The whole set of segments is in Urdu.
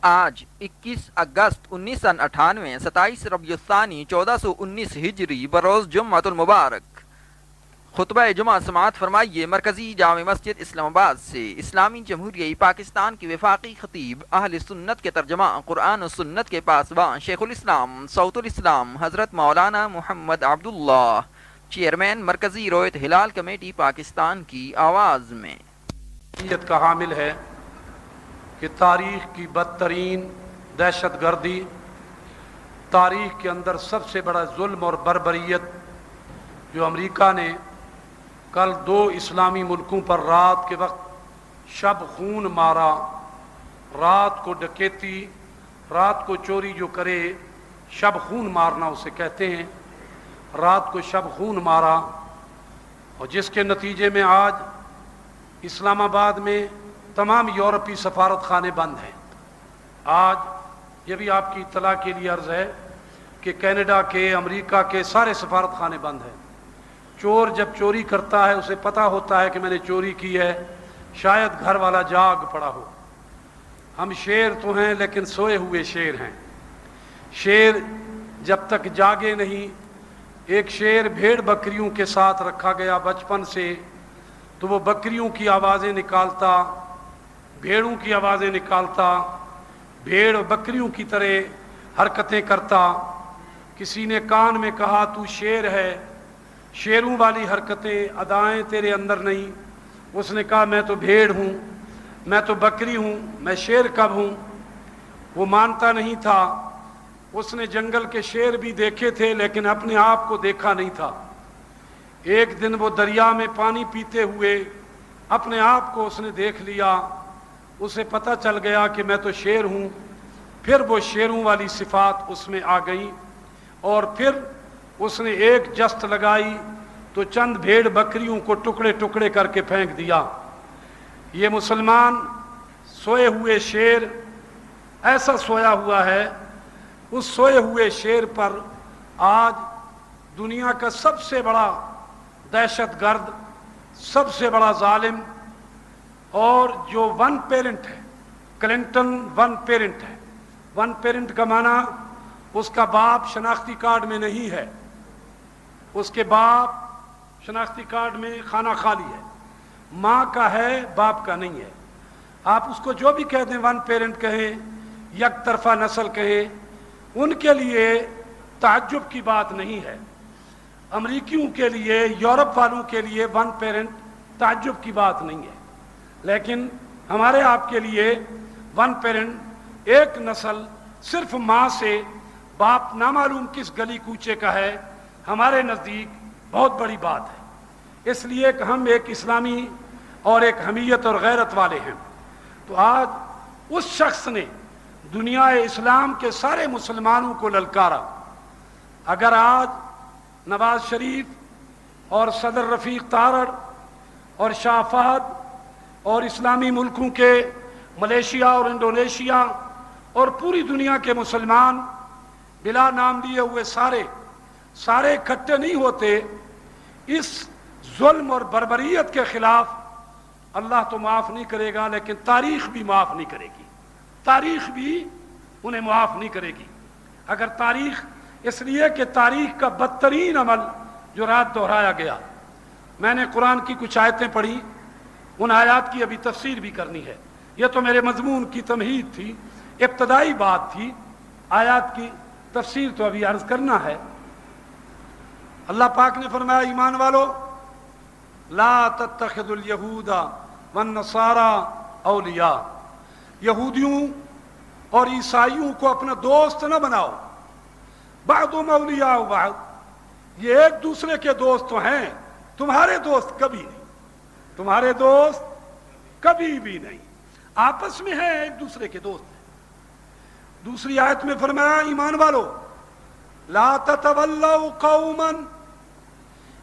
آج 21 اگست 1998 27 ربیع الثانی 1419 ہجری بروز جمعۃ المبارک۔ خطبہ جمعہ سماعت فرمائیے مرکزی جامع مسجد اسلام آباد سے اسلامی جمہوریہ پاکستان کی وفاقی خطیب اہل سنت کے ترجمہ قرآن و سنت کے پاسباں شیخ الاسلام صوت الاسلام حضرت مولانا محمد عبداللہ، چیئرمین مرکزی رویت ہلال کمیٹی پاکستان کی آواز میں۔ نیت کا حامل ہے کہ تاریخ کی بدترین دہشت گردی، تاریخ کے اندر سب سے بڑا ظلم اور بربریت جو امریکہ نے کل 2 اسلامی ملکوں پر رات کے وقت شب خون مارا، رات کو ڈکیتی، رات کو چوری جو کرے شب خون مارنا اسے کہتے ہیں، رات کو شب خون مارا، اور جس کے نتیجے میں آج اسلام آباد میں تمام یورپی سفارت خانے بند ہیں۔ آج یہ بھی آپ کی اطلاع کے لیے عرض ہے کہ کینیڈا کے، امریکہ کے سارے سفارت خانے بند ہیں۔ چور جب چوری کرتا ہے اسے پتہ ہوتا ہے کہ میں نے چوری کی ہے، شاید گھر والا جاگ پڑا ہو۔ ہم شیر تو ہیں لیکن سوئے ہوئے شیر ہیں۔ شیر جب تک جاگے نہیں، ایک شیر بھیڑ بکریوں کے ساتھ رکھا گیا بچپن سے، تو وہ بکریوں کی آوازیں نکالتا، بھیڑوں کی آوازیں نکالتا، بھیڑ بکریوں کی طرح حرکتیں کرتا۔ کسی نے کان میں کہا تو شیر ہے، شیروں والی حرکتیں ادائیں تیرے اندر نہیں۔ اس نے کہا میں تو بھیڑ ہوں، میں تو بکری ہوں، میں شیر کب ہوں؟ وہ مانتا نہیں تھا۔ اس نے جنگل کے شیر بھی دیکھے تھے لیکن اپنے آپ کو دیکھا نہیں تھا۔ ایک دن وہ دریا میں پانی پیتے ہوئے اپنے آپ کو اس نے دیکھ لیا، اسے پتہ چل گیا کہ میں تو شیر ہوں۔ پھر وہ شیروں والی صفات اس میں آ گئیں، اور پھر اس نے ایک جست لگائی تو چند بھیڑ بکریوں کو ٹکڑے ٹکڑے کر کے پھینک دیا۔ یہ مسلمان سوئے ہوئے شیر ایسا سویا ہوا ہے، اس سوئے ہوئے شیر پر آج دنیا کا سب سے بڑا دہشت گرد، سب سے بڑا ظالم، اور جو ون پیرنٹ ہے، کلنٹن ون پیرنٹ ہے۔ ون پیرنٹ کا معنی اس کا باپ شناختی کارڈ میں نہیں ہے، اس کے باپ شناختی کارڈ میں خانہ خالی ہے، ماں کا ہے باپ کا نہیں ہے۔ آپ اس کو جو بھی کہہ دیں، ون پیرنٹ کہیں، یک طرفہ نسل کہیں، ان کے لیے تعجب کی بات نہیں ہے۔ امریکیوں کے لیے، یورپ والوں کے لیے ون پیرنٹ تعجب کی بات نہیں ہے، لیکن ہمارے آپ کے لیے ون پیرنٹ، ایک نسل صرف ماں سے، باپ نامعلوم کس گلی کوچے کا ہے، ہمارے نزدیک بہت بڑی بات ہے۔ اس لیے کہ ہم ایک اسلامی اور ایک حمیت اور غیرت والے ہیں۔ تو آج اس شخص نے دنیا اسلام کے سارے مسلمانوں کو للکارا۔ اگر آج نواز شریف اور صدر رفیق تارڑ اور شاہ فہد اور اسلامی ملکوں کے ملیشیا اور انڈونیشیا اور پوری دنیا کے مسلمان بلا نام لیے ہوئے سارے اکٹھے نہیں ہوتے اس ظلم اور بربریت کے خلاف، اللہ تو معاف نہیں کرے گا لیکن تاریخ بھی معاف نہیں کرے گی، تاریخ بھی انہیں معاف نہیں کرے گی۔ اگر تاریخ، اس لیے کہ تاریخ کا بدترین عمل جو رات دہرایا گیا، میں نے قرآن کی کچھ آیتیں پڑھی، ان آیات کی ابھی تفسیر بھی کرنی ہے۔ یہ تو میرے مضمون کی تمہید تھی، ابتدائی بات تھی، آیات کی تفسیر تو ابھی عرض کرنا ہے۔ اللہ پاک نے فرمایا ایمان والو، لا تتخذوا الیہود والنصارى اولیاء، یہودیوں اور عیسائیوں کو اپنا دوست نہ بناؤ، بعضهم اولیاء بعض، یہ ایک دوسرے کے دوست تو ہیں، تمہارے دوست کبھی نہیں، تمہارے دوست کبھی بھی نہیں، آپس میں ہیں ایک دوسرے کے دوست۔ دوسری آیت میں فرمایا ایمان والو، لا تتولوا قوما،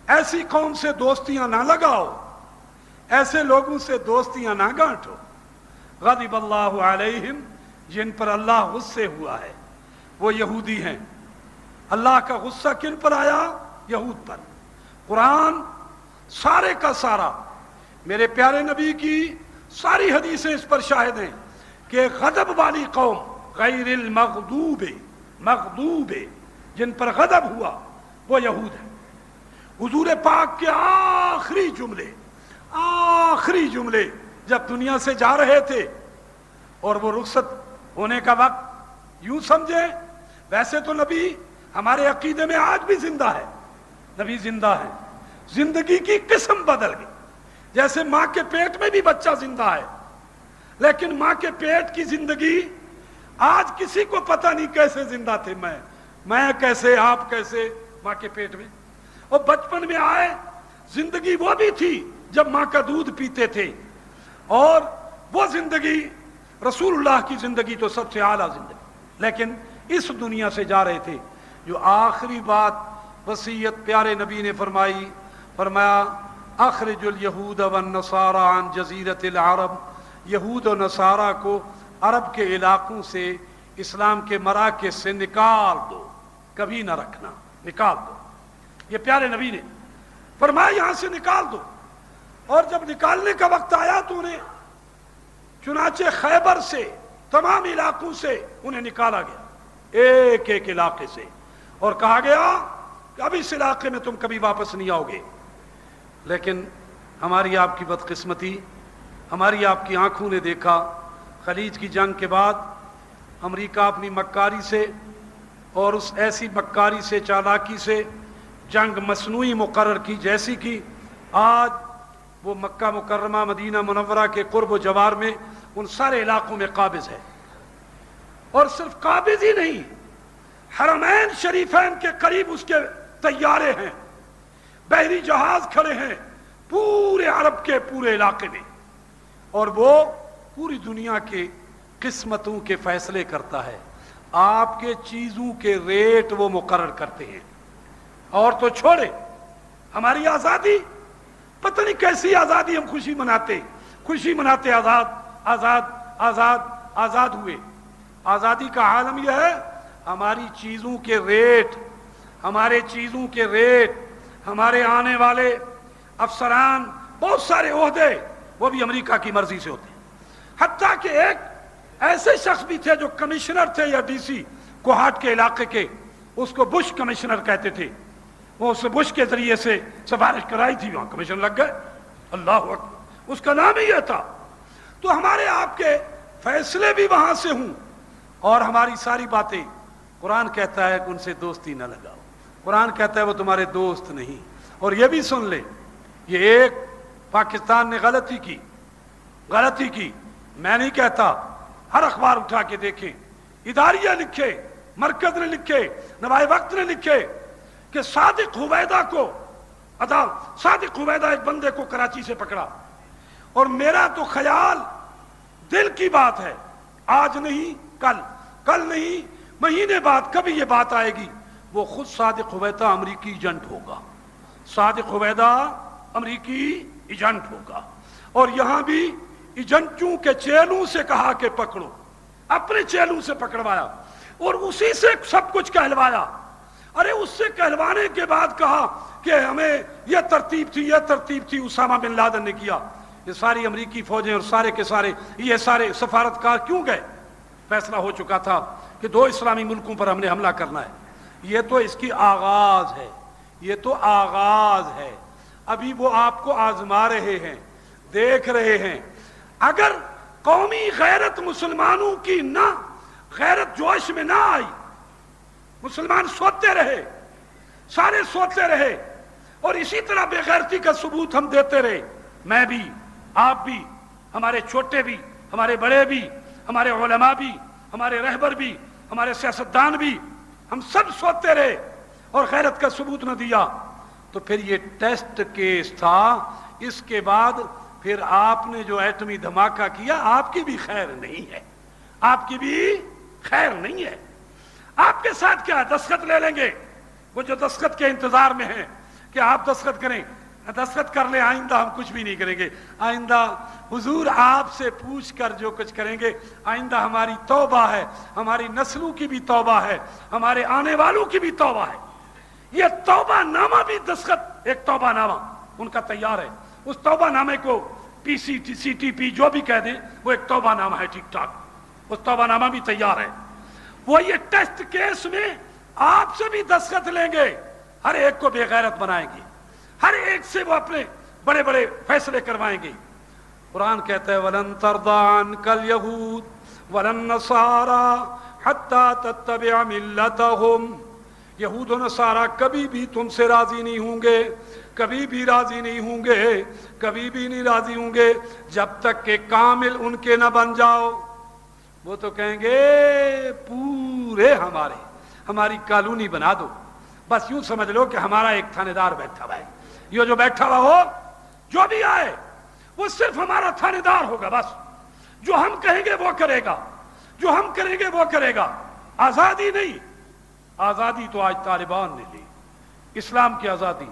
ایسی قوم سے دوستیاں نہ لگاؤ، ایسے لوگوں سے دوستیاں نہ گانٹو، غضب اللہ علیہم، جن پر اللہ غصے ہوا ہے، وہ یہودی ہیں۔ اللہ کا غصہ کن پر آیا؟ یہود پر۔ قرآن سارے کا سارا، میرے پیارے نبی کی ساری حدیثیں اس پر شاہد ہیں کہ غضب والی قوم غیر المغضوب مغضوب جن پر غضب ہوا وہ یہود ہے۔ حضور پاک کے آخری جملے جب دنیا سے جا رہے تھے اور وہ رخصت ہونے کا وقت، یوں سمجھے ویسے تو نبی ہمارے عقیدے میں آج بھی زندہ ہے، نبی زندہ ہے، زندگی کی قسم بدل گئی۔ جیسے ماں کے پیٹ میں بھی بچہ زندہ ہے، لیکن ماں کے پیٹ کی زندگی آج کسی کو پتہ نہیں کیسے زندہ تھے، میں کیسے، آپ کیسے ماں کے پیٹ میں، اور بچپن میں آئے زندگی وہ بھی تھی جب ماں کا دودھ پیتے تھے، اور وہ زندگی رسول اللہ کی زندگی تو سب سے اعلیٰ زندگی، لیکن اس دنیا سے جا رہے تھے۔ جو آخری بات وصیت پیارے نبی نے فرمایا اخرج الیہود والنصارى عن جزیرۃ العرب، یہود و نصارہ کو عرب کے علاقوں سے، اسلام کے مراکز سے نکال دو، کبھی نہ رکھنا، نکال دو۔ یہ پیارے نبی نے فرمایا یہاں سے نکال دو، اور جب نکالنے کا وقت آیا تو انہیں چنانچہ خیبر سے، تمام علاقوں سے انہیں نکالا گیا، ایک ایک علاقے سے، اور کہا گیا کہ اب اس علاقے میں تم کبھی واپس نہیں آؤ گے۔ لیکن ہماری آپ کی بدقسمتی، ہماری آپ کی آنکھوں نے دیکھا، خلیج کی جنگ کے بعد امریکہ اپنی مکاری سے، اور اس ایسی مکاری سے، چالاکی سے جنگ مصنوعی مقرر کی جیسی کی، آج وہ مکہ مکرمہ، مدینہ منورہ کے قرب و جوار میں ان سارے علاقوں میں قابض ہے، اور صرف قابض ہی نہیں، حرمین شریفین کے قریب اس کے طیارے ہیں، بحری جہاز کھڑے ہیں پورے عرب کے پورے علاقے میں، اور وہ پوری دنیا کے قسمتوں کے فیصلے کرتا ہے، آپ کے چیزوں کے ریٹ وہ مقرر کرتے ہیں۔ اور تو چھوڑے ہماری آزادی، پتہ نہیں کیسی آزادی، ہم خوشی مناتے آزاد آزاد آزاد آزاد ہوئے۔ آزادی کا عالم یہ ہے ہماری چیزوں کے ریٹ، ہمارے چیزوں کے ریٹ، ہمارے آنے والے افسران، بہت سارے عہدے وہ بھی امریکہ کی مرضی سے ہوتے ہیں۔ حتیٰ کہ ایک ایسے شخص بھی تھے جو کمشنر تھے یا ڈی سی کوہاٹ کے علاقے کے، اس کو بش کمشنر کہتے تھے، وہ اسے بش کے ذریعے سے سفارش کرائی تھی، وہاں کمیشن لگ گئے، اللہ اکبر، اس کا نام ہی یہ تھا۔ تو ہمارے آپ کے فیصلے بھی وہاں سے ہوں، اور ہماری ساری باتیں، قرآن کہتا ہے کہ ان سے دوستی نہ لگاؤ، قرآن کہتا ہے وہ تمہارے دوست نہیں۔ اور یہ بھی سن لے، یہ ایک پاکستان نے غلطی کی، میں نہیں کہتا، ہر اخبار اٹھا کے دیکھیں، اداریہ لکھے، مرکز نے لکھے، نوائے وقت نے لکھے کہ صادق حویدہ ایک بندے کو کراچی سے پکڑا، اور میرا تو خیال دل کی بات ہے، آج نہیں کل نہیں، مہینے بعد کبھی یہ بات آئے گی، وہ خود صادق حویدہ امریکی ایجنٹ ہوگا، صادق حویدہ امریکی ایجنٹ ہوگا، اور یہاں بھی ایجنٹوں کے چیلوں سے کہا کہ پکڑو، اپنے چیلوں سے پکڑوایا، اور اسی سے سب کچھ کہلوایا۔ ارے اس سے کہلوانے کے بعد کہا کہ ہمیں یہ ترتیب تھی، اسامہ بن لادن نے کیا۔ یہ ساری امریکی فوجیں اور سارے کے سارے یہ سارے سفارتکار کیوں گئے؟ فیصلہ ہو چکا تھا کہ 2 اسلامی ملکوں پر ہم نے حملہ کرنا ہے۔ یہ تو اس کی آغاز ہے، ابھی وہ آپ کو آزما رہے ہیں، دیکھ رہے ہیں۔ اگر قومی غیرت مسلمانوں کی نہ غیرت جوش میں نہ آئی، مسلمان سوتے رہے، سارے سوتے رہے، اور اسی طرح بے غیرتی کا ثبوت ہم دیتے رہے، میں بھی، آپ بھی، ہمارے چھوٹے بھی، ہمارے بڑے بھی، ہمارے علماء بھی، ہمارے رہبر بھی، ہمارے سیاستدان بھی، ہم سب سوتے رہے اور غیرت کا ثبوت نہ دیا، تو پھر یہ ٹیسٹ کیس تھا۔ اس کے بعد پھر آپ نے جو ایٹمی دھماکہ کیا، آپ کی بھی خیر نہیں ہے، آپ کی بھی خیر نہیں ہے۔ آپ کے ساتھ کیا دستخط لے لیں گے، وہ جو دستخط کے انتظار میں ہیں کہ آپ دستخط کریں، دستخط کر لیں، آئندہ ہم کچھ بھی نہیں کریں گے، آئندہ حضور آپ سے پوچھ کر جو کچھ کریں گے، آئندہ ہماری توبہ ہے، ہماری نسلوں کی بھی توبہ ہے، ہمارے آنے والوں کی بھی توبہ ہے۔ یہ توبہ نامہ بھی دستخط، ایک توبہ نامہ ان کا تیار ہے، اس توبہ نامے کو PCT CTP جو بھی کہہ دیں، وہ ایک توبہ نامہ ہے، ٹھیک ٹھاک، اس توبہ نامہ بھی تیار ہے۔ وہ یہ ٹیسٹ کیس میں آپ سے بھی دستخط لیں گے، ہر ایک کو بے غیرت بنائیں گے، ہر ایک سے وہ اپنے بڑے بڑے فیصلے کروائیں گے۔ قرآن کہتا ہے وَلَن تَرْضَىٰ عَنْكَ الْيَهُودُ وَلَا النَّصَارَىٰ حَتَّىٰ تَتَّبِعَ مِلَّتَهُمْ، یہود و نصارہ کبھی بھی تم سے راضی نہیں ہوں گے، کبھی بھی راضی نہیں ہوں گے، کبھی بھی نہیں راضی ہوں گے جب تک کہ کامل ان کے نہ بن جاؤ۔ وہ تو کہیں گے پورے ہماری کالونی بنا دو، بس یوں سمجھ لو کہ ہمارا ایک تھانے دار بیٹھا ہوا ہے، یہ جو بیٹھا ہوا ہو جو بھی آئے وہ صرف ہمارا تھانے دار ہوگا، بس جو ہم کہیں گے وہ کرے گا، جو ہم کریں گے وہ کرے گا۔ آزادی نہیں، آزادی تو آج طالبان نے لی، اسلام کی آزادی۔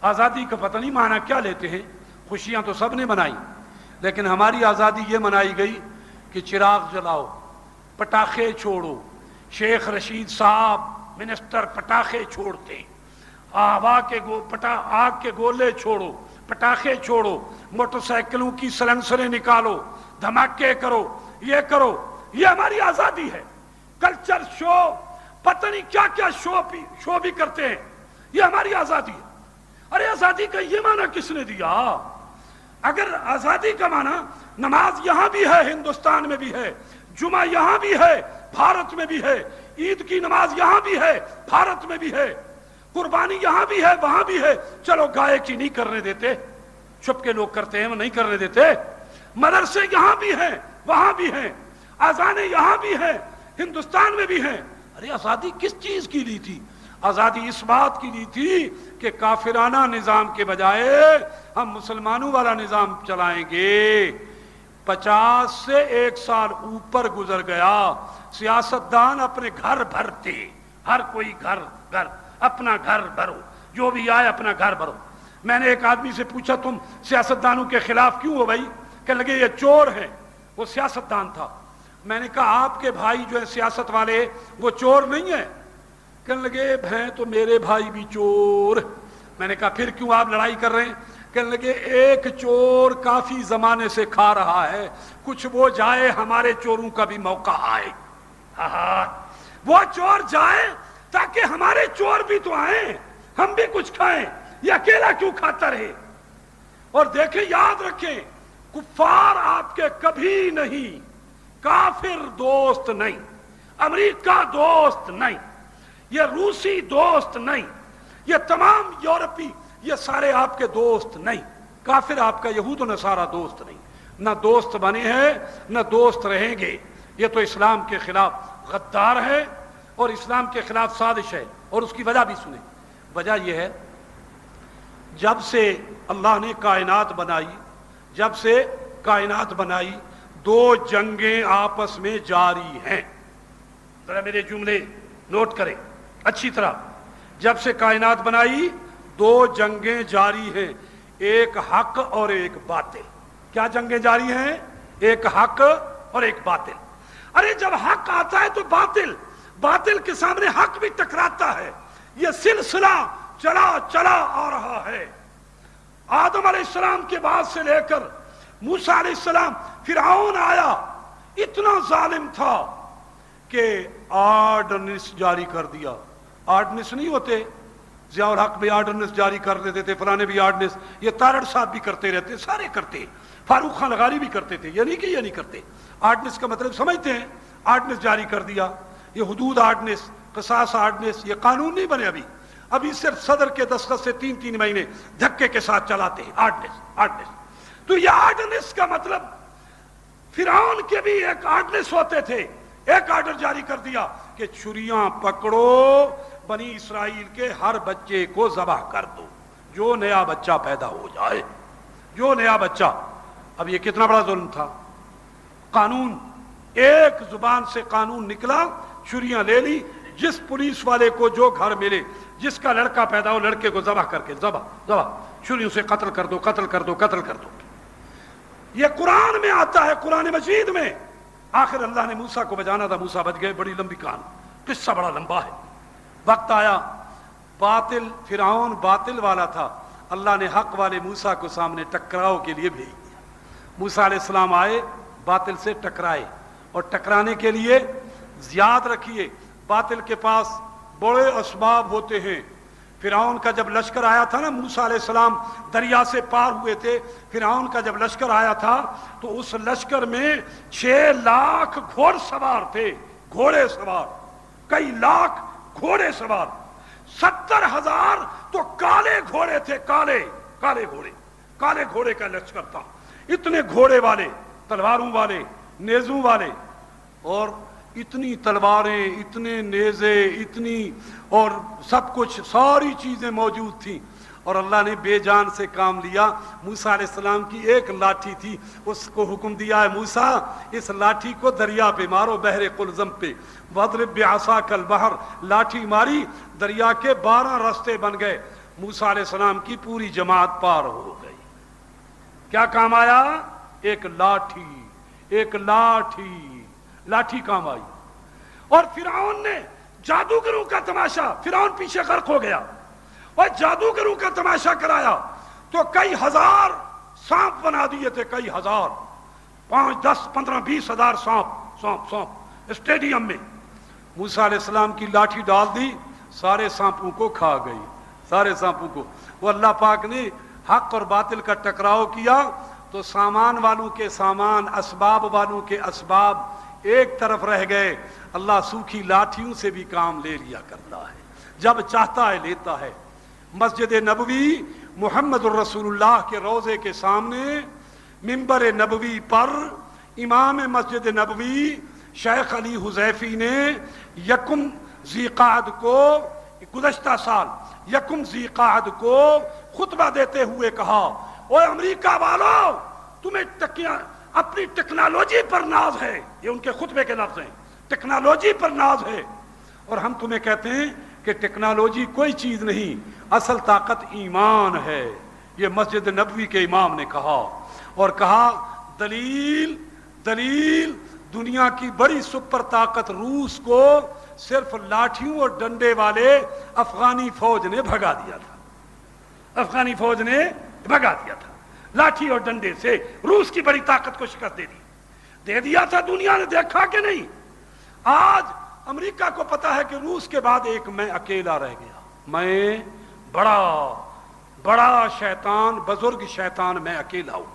آزادی کا پتہ نہیں معنی کیا لیتے ہیں، خوشیاں تو سب نے منائی، لیکن ہماری آزادی یہ منائی گئی کہ چراغ جلاؤ، پٹاخے چھوڑو۔ شیخ رشید صاحب منسٹر پٹاخے چھوڑتے، آگ کے گولے چھوڑو، پٹاخے چھوڑو، موٹر سائیکلوں کی سلنسریں نکالو، دھماکے کرو، یہ ہماری آزادی ہے۔ کلچر شو، پتہ نہیں کیا کیا شو بھی کرتے ہیں، یہ ہماری آزادی ہے۔ ارے آزادی کا یہ معنی کس نے دیا؟ اگر آزادی کا معنی نماز یہاں بھی ہے، ہندوستان میں بھی ہے، جمعہ یہاں بھی ہے، بھارت میں بھی ہے، عید کی نماز یہاں بھی ہے، بھارت میں بھی ہے، قربانی یہاں بھی ہے، وہاں بھی ہے، چلو گائے کی نہیں کرنے دیتے، چھپ کے لوگ کرتے ہیں، وہ نہیں کرنے دیتے، مدرسے یہاں بھی ہیں، وہاں بھی ہیں، اذانیں یہاں بھی ہیں، ہندوستان میں بھی ہیں۔ ارے آزادی کس چیز کی لی تھی؟ آزادی اس بات کی لی تھی کہ کافرانہ نظام کے بجائے ہم مسلمانوں والا نظام چلائیں گے۔ 50 سے 1 سال اوپر گزر گیا، سیاستدان اپنے گھر بھرتے، ہر کوئی گھر اپنا گھر بھرو، جو بھی آئے اپنا گھر بھرو۔ میں نے ایک آدمی سے پوچھا تم سیاستدانوں کے خلاف کیوں ہو بھائی؟ کہنے لگے یہ چور ہیں، وہ سیاستدان تھا۔ میں نے کہا آپ کے بھائی جو ہیں سیاست والے وہ چور نہیں ہیں؟ کہنے لگے ہیں تو میرے بھائی بھی چور۔ میں نے کہا پھر کیوں آپ لڑائی کر رہے ہیں؟ کہنے لگے ایک چور کافی زمانے سے کھا رہا ہے، کچھ وہ جائے ہمارے چوروں کا بھی موقع آئے۔ وہ چور جائے تاکہ ہمارے چور بھی تو آئیں، ہم بھی کچھ کھائیں، یہ اکیلا کیوں کھاتا رہے؟ اور دیکھیں، یاد رکھیں، کفار آپ کے کبھی نہیں، کافر دوست نہیں، امریکہ دوست نہیں، یہ روسی دوست نہیں، یہ تمام یورپی یہ سارے آپ کے دوست نہیں، کافر آپ کا یہود و نصارہ دوست نہیں، نہ دوست بنے ہیں نہ دوست رہیں گے۔ یہ تو اسلام کے خلاف غدار ہے اور اسلام کے خلاف سازش ہے، اور اس کی وجہ بھی سنیں۔ وجہ یہ ہے جب سے اللہ نے کائنات بنائی 2 جنگیں آپس میں جاری ہیں۔ ذرا میرے جملے نوٹ کریں اچھی طرح۔ جب سے کائنات بنائی 2 جنگیں جاری ہیں، ایک حق اور ایک باطل۔ کیا جنگیں جاری ہیں؟ ایک حق اور ایک باطل۔ ارے جب حق آتا ہے تو باطل کے سامنے حق بھی ٹکراتا ہے۔ یہ سلسلہ چلا آ رہا ہے، آدم علیہ السلام کے بعد سے لے کر موسیٰ علیہ السلام، فرعون آیا، اتنا ظالم تھا کہ آرڈننس جاری کر دیا۔ آرڈننس نہیں ہوتے، ضیاء الحق بھی آرڈننس جاری کر دیتے تھے، فلانے بھی آرڈننس، یہ تارڑ صاحب بھی کرتے رہتے، سارے کرتے، فاروق خان لغاری بھی کرتے تھے، یہ نہیں کہ یہ نہیں کرتے۔ آرڈننس کا مطلب سمجھتے ہیں؟ آرڈننس جاری کر دیا، یہ حدود آرڈننس، قصاص آرڈننس، یہ قانون نہیں بنے ابھی صرف صدر کے دستخط سے 3 مہینے دھکے کے ساتھ چلاتے ہیں آرڈننس۔ تو یہ آرڈننس کا مطلب فرعون کے بھی ایک آرڈننس ہوتے تھے، ایک آرڈر جاری کر دیا کہ چھریاں پکڑو، بنی اسرائیل کے ہر بچے کو ذبح کر دو، جو نیا بچہ پیدا ہو جائے، جو نیا بچہ۔ اب یہ کتنا بڑا ظلم تھا۔ قانون، ایک زبان سے قانون نکلا، چھریاں لے لی، جس پولیس والے کو جو گھر ملے، جس کا لڑکا پیدا ہو لڑکے کو ذبح کر کے ذبح، چھریوں سے قتل کر دو۔ یہ قرآن میں آتا ہے، قرآن مجید میں۔ آخر اللہ نے موسیٰ کو بچانا تھا، موسیٰ بچ گئے۔ بڑی لمبی کہانی، قصہ بڑا لمبا ہے۔ وقت آیا، فرعون باطل والا تھا، اللہ نے حق والے موسیٰ کو سامنے ٹکراؤ کے لیے بھیج دیا۔ موسیٰ علیہ السلام آئے، باطل سے ٹکرائے، اور ٹکرانے کے لیے یاد رکھیے باطل کے پاس بڑے اسباب ہوتے ہیں. فرعون کا جب لشکر آیا تھا نا، موسیٰ علیہ السلام دریا سے پار ہوئے تھے، فرعون کا جب لشکر آیا تھا تو اس لشکر میں 6 لاکھ گھوڑ سوار تھے، گھوڑے سوار، کئی لاکھ گھوڑے سوار. 70,000 تو کالے گھوڑے تھے، کالے گھوڑے کا لشکر تھا. اتنے گھوڑے والے، تلواروں والے، نیزوں والے، اور اتنی تلواریں، اتنے نیزے، اتنی اور سب کچھ، ساری چیزیں موجود تھیں. اور اللہ نے بے جان سے کام لیا. موسیٰ علیہ السلام کی ایک لاٹھی تھی، اس کو حکم دیا ہے موسیٰ اس لاٹھی کو دریا پہ مارو، بحر قلزم پہ. وَاضْرِب بِعَصَاكَ الْبَحْرَ، لاٹھی ماری، دریا کے 12 راستے بن گئے. موسیٰ علیہ السلام کی پوری جماعت پار ہو گئی. کیا کام آیا؟ ایک لاٹھی کام آئی. اور فرعون نے جادوگروں کا تماشا، فرعون پیچھے غرق ہو گیا اور جادوگروں کا تماشا کرایا تو کئی ہزار سانپ بنا دیے تھے، کئی ہزار، 5، 10، 15، 20 ہزار سانپ اسٹیڈیم میں. موسیٰ علیہ السلام کی لاٹھی ڈال دی، سارے سانپوں کو کھا گئی، سارے سانپوں کو. وہ اللہ پاک نے حق اور باطل کا ٹکراؤ کیا تو سامان والوں کے سامان، اسباب والوں کے اسباب ایک طرف رہ گئے. اللہ سوکھی لاٹھیوں سے بھی کام لے لیا کرتا ہے، جب چاہتا ہے لیتا ہے. مسجد نبوی محمد الرسول اللہ کے روضے کے سامنے منبر نبوی پر امام مسجد نبوی شیخ علی حذیفی نے یکم ذی قعد کو، گزشتہ سال یکم ذی قعد کو خطبہ دیتے ہوئے کہا، اوے امریکہ والو، تمہیں اپنی ٹیکنالوجی پر ناز ہے. یہ ان کے خطبے کے لفظ ہیں، ٹیکنالوجی پر ناز ہے، اور ہم تمہیں کہتے ہیں کہ ٹیکنالوجی کوئی چیز نہیں، اصل طاقت ایمان ہے. یہ مسجد نبوی کے امام نے کہا، اور کہا دلیل دنیا کی بڑی سپر طاقت روس کو صرف لاٹھیوں اور ڈنڈے والے افغانی فوج نے بھگا دیا تھا. افغانی فوج نے بھگا دیا تھا لاٹھی اور ڈنڈے سے. روس کی بڑی طاقت کو شکست دے دیا تھا. دنیا نے دیکھا کہ نہیں؟ آج امریکہ کو پتا ہے کہ روس کے بعد ایک میں اکیلا رہ گیا. میں بڑا شیطان، بزرگ شیطان، میں اکیلا ہوں.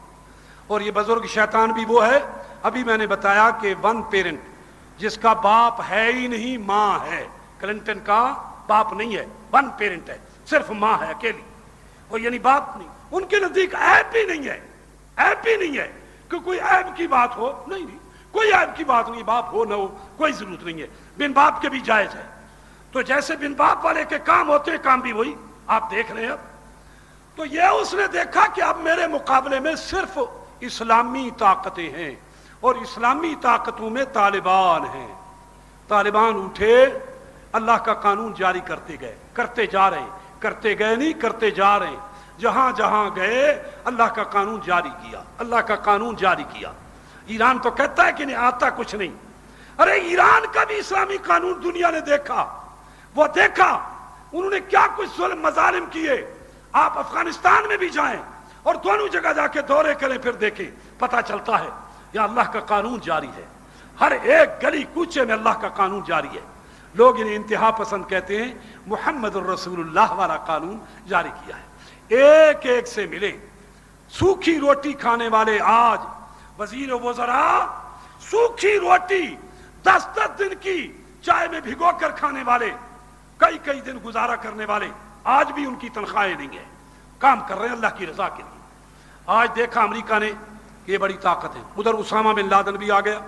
اور یہ بزرگ شیطان بھی وہ ہے، ابھی میں نے بتایا کہ 1 پیرنٹ، جس کا باپ ہے ہی نہیں، ماں ہے. کلنٹن کا باپ نہیں ہے، 1 پیرنٹ ہے، صرف ماں ہے اکیلی، اور یعنی باپ نہیں. ان کے نزدیک عیب بھی نہیں ہے کہ کوئی عیب کی بات ہو. نہیں، کوئی عیب کی بات نہیں، باپ ہو نہ ہو کوئی ضرورت نہیں ہے، بن باپ کے بھی جائز ہے. تو جیسے بن باپ والے کے کام ہوتے ہیں، کام بھی وہی آپ دیکھ رہے ہیں. اب تو یہ اس نے دیکھا کہ اب میرے مقابلے میں صرف اسلامی طاقتیں ہیں، اور اسلامی طاقتوں میں طالبان ہیں. طالبان اٹھے، اللہ کا قانون جاری کرتے جا رہے ہیں، کرتے جا رہے ہیں. جہاں گئے اللہ کا قانون جاری کیا. ایران تو کہتا ہے کہ نہیں آتا کچھ نہیں. ارے ایران کا بھی اسلامی قانون دنیا نے دیکھا، وہ دیکھا انہوں نے کیا کچھ ظلم مظالم کیے. آپ افغانستان میں بھی جائیں اور دونوں جگہ جا کے دورے کریں، پھر دیکھیں، پتہ چلتا ہے یا اللہ کا قانون جاری ہے. ہر ایک گلی کوچے میں اللہ کا قانون جاری ہے. لوگ انہیں انتہا پسند کہتے ہیں، محمد الرسول اللہ والا قانون جاری کیا ہے. ایک سے ملے. سوکھی روٹی کھانے والے آج وزیر وزراء، سوکھی روٹی 10 دن کی چائے میں بھگو کر کھانے والے، کئی دن گزارا کرنے والے، آج بھی ان کی تنخواہیں نہیں ہیں، کام کر رہے ہیں اللہ کی رضا کے لیے. آج دیکھا امریکہ نے، یہ بڑی طاقت ہے. ادھر اسامہ بن لادن بھی آ گیا،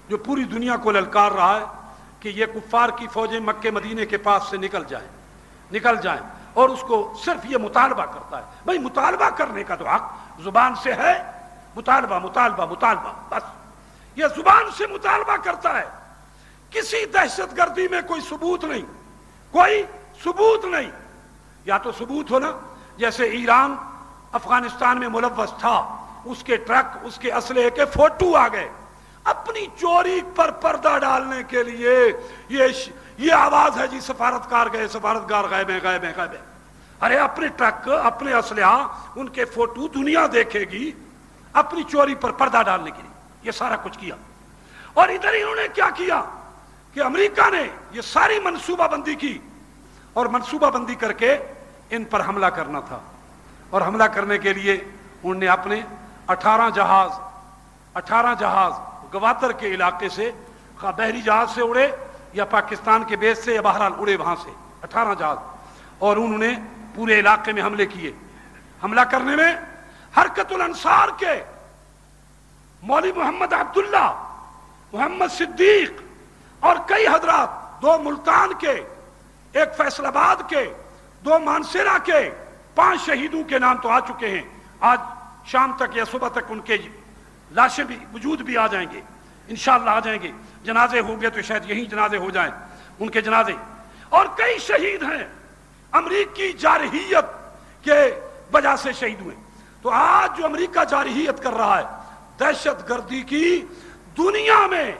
جو پوری دنیا کو للکار رہا ہے کہ یہ کفار کی فوجیں مکے مدینے کے پاس سے نکل جائیں، اور اس کو صرف یہ مطالبہ کرتا ہے. بھائی مطالبہ کرنے کا تو حق زبان سے ہے، مطالبہ، بس یہ زبان سے مطالبہ کرتا ہے. کسی دہشت گردی میں کوئی ثبوت نہیں. یا تو ثبوت ہونا، جیسے ایران افغانستان میں ملوث تھا، اس کے ٹرک، اس کے اسلحے کے فوٹو آ گئے. اپنی چوری پر پردہ ڈالنے کے لیے یہ آواز ہے جی سفارتکار غائب ہیں. ارے اپنے ٹرک، اپنے اسلحہ، ان کے فوٹو دنیا دیکھے گی، اپنی چوری پر پردہ ڈالنے کے لیے یہ سارا کچھ کیا. اور ادھر انہوں نے کیا کیا؟ کہ امریکہ نے یہ ساری منصوبہ بندی کی اور منصوبہ بندی کر کے ان پر حملہ کرنا تھا، اور حملہ کرنے کے لیے انہوں نے اپنے 18 جہاز گوادر کے علاقے سے، خواہ بحری جہاز سے اڑے یا پاکستان کے بیس سے یا بہرحال اڑے وہاں سے 18 جہاز، اور انہوں نے پورے علاقے میں حملے کیے۔ حملہ کرنے میں حرکت الانصار کے مولوی محمد عبداللہ، محمد صدیق اور کئی حضرات، 2 ملتان کے، ایک فیصل آباد کے، 2 مانسیرہ کے، 5 شہیدوں کے نام تو آ چکے ہیں، آج شام تک یا صبح تک ان کے لاشیں بھی وجود بھی آ جائیں گے، انشاءاللہ آ جائیں گے، جنازے ہوں گے تو شاید یہی جنازے ہو جائیں ان کے جنازے، اور کئی شہید ہیں امریکی جارحیت کے وجہ سے شہید ہوئے۔ تو آج جو امریکہ جارحیت کر رہا ہے، دہشت گردی کی دنیا میں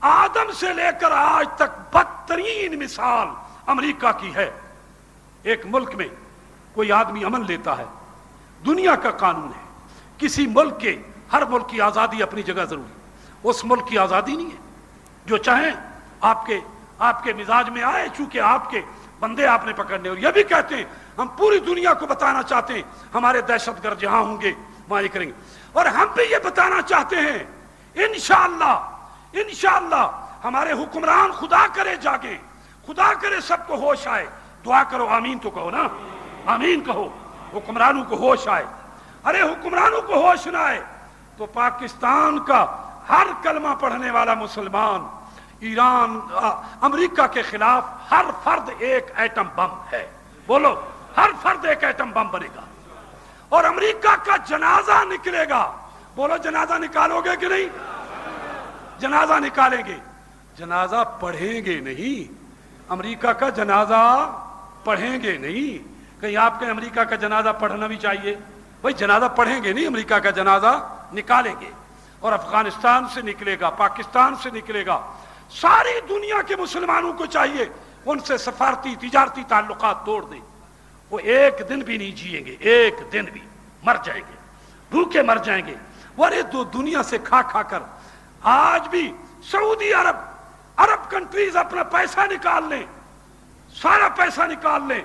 آدم سے لے کر آج تک بدترین مثال امریکہ کی ہے۔ ایک ملک میں کوئی آدمی امن لیتا ہے، دنیا کا قانون ہے، کسی ملک کے، ہر ملک کی آزادی اپنی جگہ ضروری، اس ملک کی آزادی نہیں ہے، جو چاہیں آپ کے مزاج میں آئے، چونکہ آپ کے بندے آپ نے پکڑنے، اور یہ بھی کہتے ہیں ہم پوری دنیا کو بتانا چاہتے ہیں ہمارے دہشت گرد جہاں ہوں گے وہاں یہ کریں گے، اور ہم بھی یہ بتانا چاہتے ہیں انشاءاللہ ہمارے حکمران خدا کرے جاگیں، خدا کرے سب کو ہوش آئے، دعا کرو آمین تو کہو نا، آمین کہو، حکمرانوں کو ہوش آئے۔ ارے حکمرانوں کو ہوش نہ آئے تو پاکستان کا ہر کلمہ پڑھنے والا مسلمان ایران امریکہ کے خلاف ہر فرد ایک ایٹم بم ہے، بولو ہر فرد ایک ایٹم بم بنے گا، اور امریکہ کا جنازہ نکلے گا، بولو جنازہ نکالو گے کہ نہیں؟ جنازہ نکالیں گے، جنازہ پڑھیں گے نہیں، امریکہ کا جنازہ پڑھیں گے نہیں۔ کہیں آپ کے امریکہ کا جنازہ پڑھنا بھی چاہیے، بھائی جنازہ پڑھیں گے نہیں، امریکہ کا جنازہ نکالیں گے، اور افغانستان سے نکلے گا، پاکستان سے نکلے گا، ساری دنیا کے مسلمانوں کو چاہیے ان سے سفارتی تجارتی تعلقات توڑ دیں، وہ ایک دن بھی نہیں جیئیں گے، ایک دن بھی، مر جائیں گے، بھوکے مر جائیں گے۔ ورے دو دنیا سے کھا کھا کر آج بھی سعودی عرب کنٹریز اپنا پیسہ نکال لیں، سارا پیسہ نکال لیں،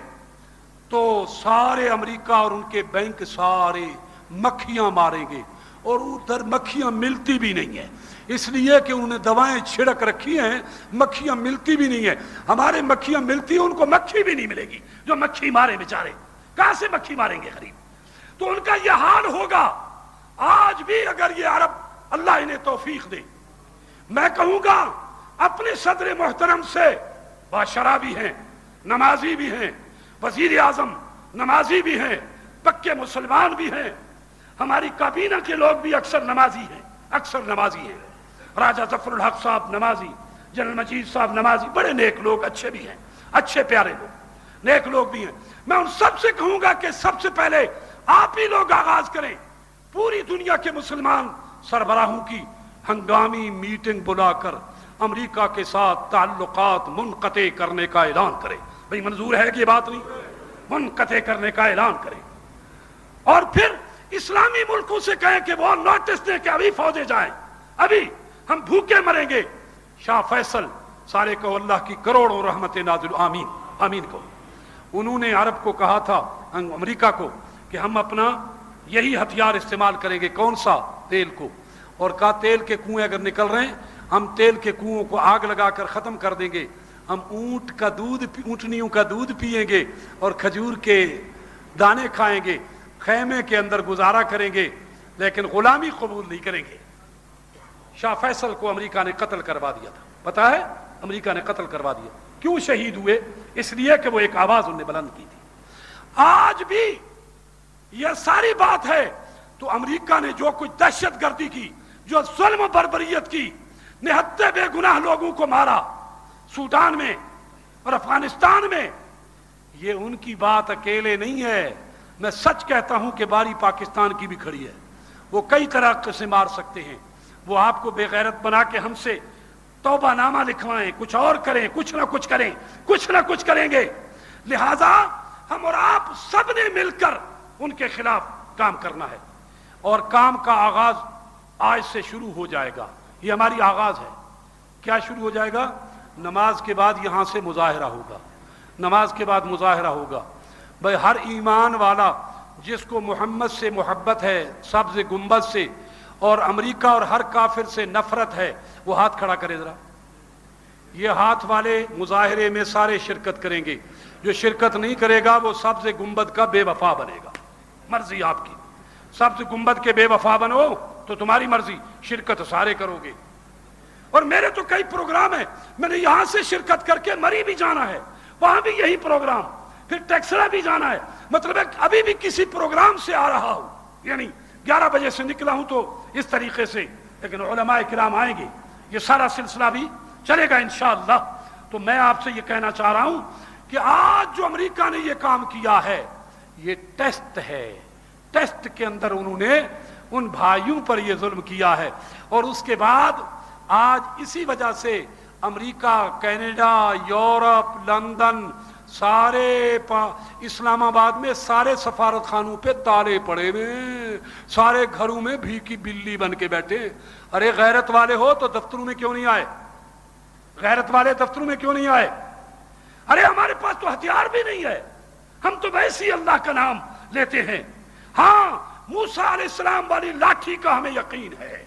تو سارے امریکہ اور ان کے بینک سارے مکھیاں ماریں گے، اور ادھر مکھیاں ملتی بھی نہیں ہیں، اس لیے کہ انہوں نے دوائیں چھڑک رکھی ہیں، مکھیاں ملتی بھی نہیں ہیں۔ ہمارے مکھیاں ملتی ہیں، ان کو مکھی بھی نہیں ملے گی، جو مکھی مارے بیچارے، کہاں سے مکھی ماریں گے غریب؟ تو ان کا یہ حال ہوگا۔ آج بھی اگر یہ عرب اللہ انہیں توفیق دے، میں کہوں گا اپنے صدر محترم سے، باشرہ بھی ہیں، نمازی بھی ہیں، وزیر اعظم نمازی بھی ہیں، پکے مسلمان بھی ہیں، ہماری کابینہ کے لوگ بھی اکثر نمازی ہیں، راجہ ظفر الحق صاحب نمازی، جنرل مجید صاحب نمازی، بڑے نیک لوگ، اچھے بھی ہیں، اچھے پیارے لوگ، نیک لوگ بھی ہیں۔ میں ان سب سے کہوں گا کہ سب سے پہلے آپ ہی لوگ آغاز کریں، پوری دنیا کے مسلمان سربراہوں کی ہنگامی میٹنگ بلا کر امریکہ کے ساتھ تعلقات منقطع کرنے کا اعلان کریں۔ بھئی منظور ہے کہ یہ بات نہیں؟ منقطع کرنے کا اعلان کریں، اور پھر اسلامی ملکوں سے کہیں کہ وہ نوٹس دیں کہ ابھی فوجیں جائیں، ابھی ہم بھوکے مریں گے۔ شاہ فیصل، سارے کہو اللہ کی کروڑوں رحمت نازل، آمین آمین کو، انہوں نے عرب کو کہا تھا، امریکہ کو، کہ ہم اپنا یہی ہتھیار استعمال کریں گے، کون سا؟ تیل کو، اور کہا تیل کے کنویں اگر نکل رہے ہیں ہم تیل کے کنووں کو آگ لگا کر ختم کر دیں گے، ہم اونٹنیوں کا دودھ پیئیں گے اور کھجور کے دانے کھائیں گے، خیمے کے اندر گزارا کریں گے، لیکن غلامی قبول نہیں کریں گے۔ شاہ فیصل کو امریکہ نے قتل کروا دیا تھا، پتا ہے امریکہ نے قتل کروا دیا، کیوں شہید ہوئے؟ اس لیے کہ وہ ایک آواز انہوں نے بلند کی تھی۔ آج بھی یہ ساری بات ہے تو امریکہ نے جو کچھ دہشت گردی کی، جو ظلم و بربریت کی، نہتے بے گناہ لوگوں کو مارا سوڈان میں اور افغانستان میں، یہ ان کی بات اکیلے نہیں ہے، میں سچ کہتا ہوں کہ باری پاکستان کی بھی کھڑی ہے۔ وہ کئی طرح سے مار سکتے ہیں، وہ آپ کو بے غیرت بنا کے ہم سے توبہ نامہ لکھوائیں، کچھ اور کریں، کچھ نہ کچھ کریں، کچھ نہ کچھ کریں گے، لہذا ہم اور آپ سب نے مل کر ان کے خلاف کام کرنا ہے، اور کام کا آغاز آج سے شروع ہو جائے گا۔ یہ ہماری آغاز ہے۔ کیا شروع ہو جائے گا؟ نماز کے بعد یہاں سے مظاہرہ ہوگا، نماز کے بعد مظاہرہ ہوگا۔ بھائی ہر ایمان والا جس کو محمد سے محبت ہے، سبز گنبد سے، اور امریکہ اور ہر کافر سے نفرت ہے، وہ ہاتھ کھڑا کرے ذرا۔ یہ ہاتھ والے مظاہرے میں سارے شرکت کریں گے، جو شرکت نہیں کرے گا وہ سبز گنبد کا بے وفا بنے گا۔ مرضی آپ کی، سبز گنبد کے بے وفا بنو تو تمہاری مرضی، شرکت سارے کرو گے۔ اور میرے تو کئی پروگرام ہیں، میں نے یہاں سے شرکت کر کے مری بھی جانا ہے، وہاں بھی یہی پروگرام، پھر ٹیکسلا بھی جانا ہے، مطلب ابھی بھی کسی پروگرام سے آ رہا ہوں، یعنی 11 بجے سے نکلا ہوں تو اس طریقے سے، لیکن علماء کرام آئیں گے، یہ سارا سلسلہ بھی چلے گا انشاءاللہ۔ تو میں آپ سے یہ کہنا چاہ رہا ہوں کہ آج جو امریکہ نے یہ کام کیا ہے یہ ٹیسٹ ہے، ٹیسٹ کے اندر انہوں نے ان بھائیوں پر یہ ظلم کیا ہے، اور اس کے بعد آج اسی وجہ سے امریکہ، کینیڈا، یورپ، لندن، سارے اسلام آباد میں سارے سفارت خانوں پہ تالے پڑے ہوئے، سارے گھروں میں بھی کی بلی بن کے بیٹھے۔ ارے غیرت والے ہو تو دفتروں میں کیوں نہیں آئے؟ غیرت والے دفتروں میں کیوں نہیں آئے؟ ارے ہمارے پاس تو ہتھیار بھی نہیں ہے، ہم تو ویسے ہی اللہ کا نام لیتے ہیں۔ ہاں موسیٰ علیہ السلام والی لاٹھی کا ہمیں یقین ہے،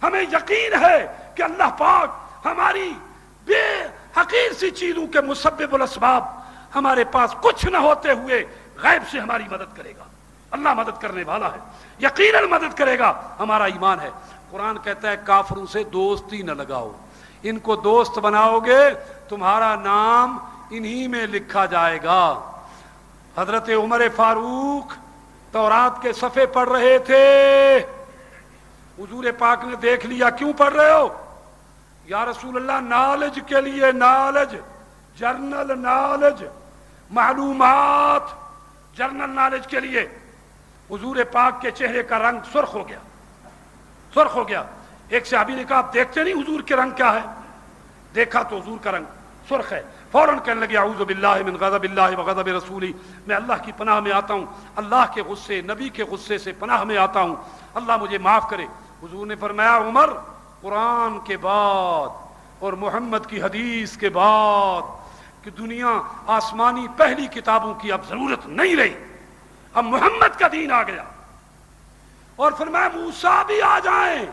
ہمیں یقین ہے کہ اللہ پاک ہماری بے حقیر سی چیزوں کے مسبب الاسباب ہمارے پاس کچھ نہ ہوتے ہوئے غیب سے ہماری مدد کرے گا۔ اللہ مدد کرنے والا ہے، یقیناً مدد کرے گا، ہمارا ایمان ہے۔ قرآن کہتا ہے کافروں سے دوستی نہ لگاؤ، ان کو دوست بناؤ گے تمہارا نام انہی میں لکھا جائے گا۔ حضرت عمر فاروق تورات کے صفحے پڑھ رہے تھے، حضور پاک نے دیکھ لیا، کیوں پڑھ رہے ہو؟ یا رسول اللہ نالج کے لیے، نالج، جرنل نالج، معلومات، جرنل نالج کے لیے۔ حضور پاک کے چہرے کا رنگ سرخ ہو گیا، سرخ ہو گیا۔ ایک صحابی نے کہا آپ دیکھتے نہیں حضور کے رنگ کیا ہے؟ دیکھا تو حضور کا رنگ سرخ ہے، فوراً کہنے لگے اعوذ باللہ من غضب اللہ و غضب رسولی، میں اللہ کی پناہ میں آتا ہوں، اللہ کے غصے، نبی کے غصے سے پناہ میں آتا ہوں، اللہ مجھے معاف کرے۔ حضور نے فرمایا عمر، قرآن کے بعد اور محمد کی حدیث کے بعد کہ دنیا آسمانی پہلی کتابوں کی اب ضرورت نہیں رہی، اب محمد کا دین آ گیا۔ اور فرمایا موسیٰ بھی آ جائیں،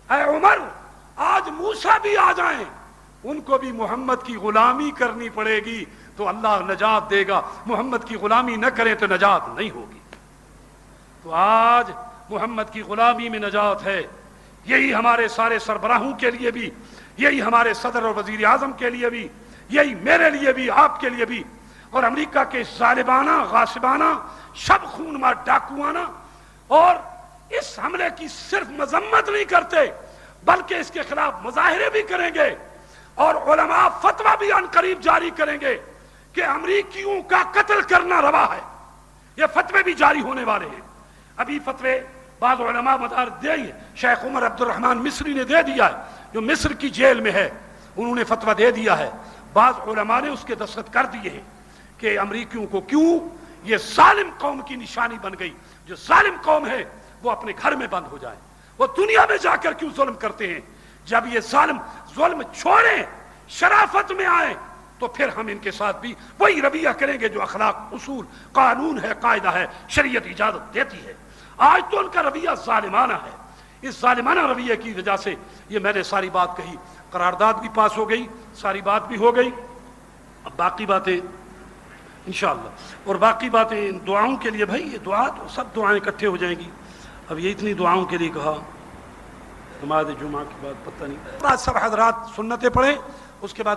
اے عمر آج موسیٰ بھی آ جائیں، ان کو بھی محمد کی غلامی کرنی پڑے گی تو اللہ نجات دے گا، محمد کی غلامی نہ کریں تو نجات نہیں ہوگی۔ تو آج محمد کی غلامی میں نجات ہے، یہی ہمارے سارے سربراہوں کے لیے بھی، یہی ہمارے صدر اور وزیر اعظم کے لیے بھی، یہی میرے لیے بھی، آپ کے لیے بھی۔ اور امریکہ کے ظالمانہ، غاصبانہ، شب خون مار ڈاکوانہ اور اس حملے کی صرف مذمت نہیں کرتے بلکہ اس کے خلاف مظاہرے بھی کریں گے، اور علماء فتویٰ بھی عن قریب جاری کریں گے کہ امریکیوں کا قتل کرنا روا ہے۔ یہ فتوے بھی جاری ہونے والے ہیں، ابھی فتوے بعض علماء مدار دے ہیں، شیخ عمر عبد الرحمن مصری نے دے دیا ہے، جو مصر کی جیل میں ہے، انہوں نے فتویٰ دے دیا ہے، بعض علماء نے اس کے دستخط کر دیے ہیں کہ امریکیوں کو کیوں، یہ ظالم قوم کی نشانی بن گئی، جو ظالم قوم ہے وہ اپنے گھر میں بند ہو جائے، وہ دنیا میں جا کر کیوں ظلم کرتے ہیں؟ جب یہ ظالم ظلم چھوڑیں، شرافت میں آئیں، تو پھر ہم ان کے ساتھ بھی وہی رویہ کریں گے جو اخلاق، اصول، قانون ہے، قاعدہ ہے، شریعت اجازت دیتی ہے۔ آج تو ان کا رویہ ظالمانہ ہے، اس ظالمانہ رویے کی وجہ سے یہ میں نے ساری بات کہی، قرارداد بھی پاس ہو گئی، ساری بات بھی ہو گئی، اب باقی باتیں انشاءاللہ، اور باقی باتیں دعاؤں کے لیے، بھائی یہ دعا تو سب دعائیں اکٹھے ہو جائیں گی، اب یہ اتنی دعاؤں کے لیے کہا، نماز جمعہ کے بعد پتہ نہیں، بعد سب حضرات سنتیں پڑھیں، اس کے بعد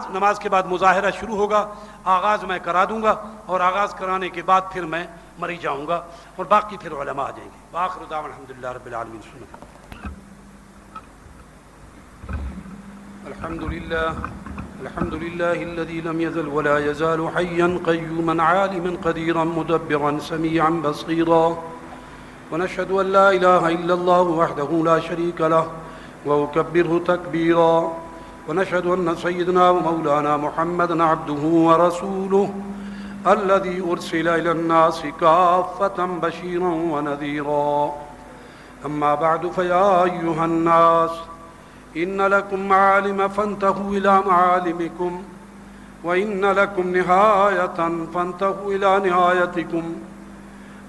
نماز کے بعد مظاہرہ شروع ہوگا، آغاز میں کرا دوں گا، اور آغاز کرانے کے بعد پھر میں مری جاؤں گا، اور باقی پھر علماء آ جائیں گے۔ وآخر دعوانا الحمدللہ رب العالمین۔ الحمد لله الذي لم يزل ولا يزال حيا قيوما عالما قديرا مدبرا سميعا بصيرا، ونشهد أن لا إله إلا الله وحده لا شريك له وأكبره تكبيرا، ونشهد أن سيدنا ومولانا محمدا عبده ورسوله الذي أرسل إلى الناس كافة بشيرا ونذيرا، أما بعد فيا أيها الناس إن لكم معالم فانتهوا إلى معالمكم، وإن لكم نهاية فانتهوا إلى نهايتكم،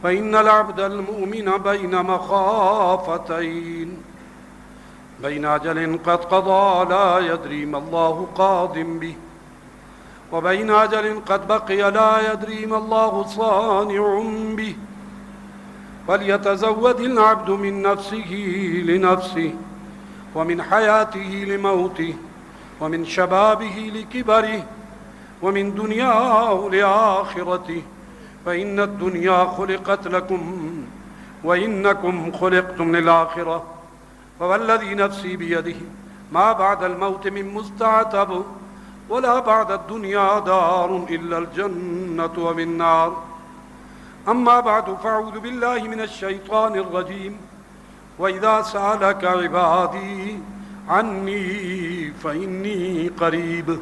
فإن العبد المؤمن بين مخافتين، بين أجل قد قضى لا يدري ما الله قاض به، وبين أجل قد بقي لا يدري ما الله صانع به. فليتزود العبد من نفسه لنفسه، ومن حياته لموته، ومن شبابه لكبره، ومن دنياه لآخرته، فإن الدنيا خلقت لكم وإنكم خلقتم للآخرة. فوالذي نفسي بيده ما بعد الموت من مستعتب، ولا بعد الدنيا دار إلا الجنة والنار. أما بعد، فأعوذ بالله من الشيطان الرجيم. وإذا سألك عبادي عني فإني قريب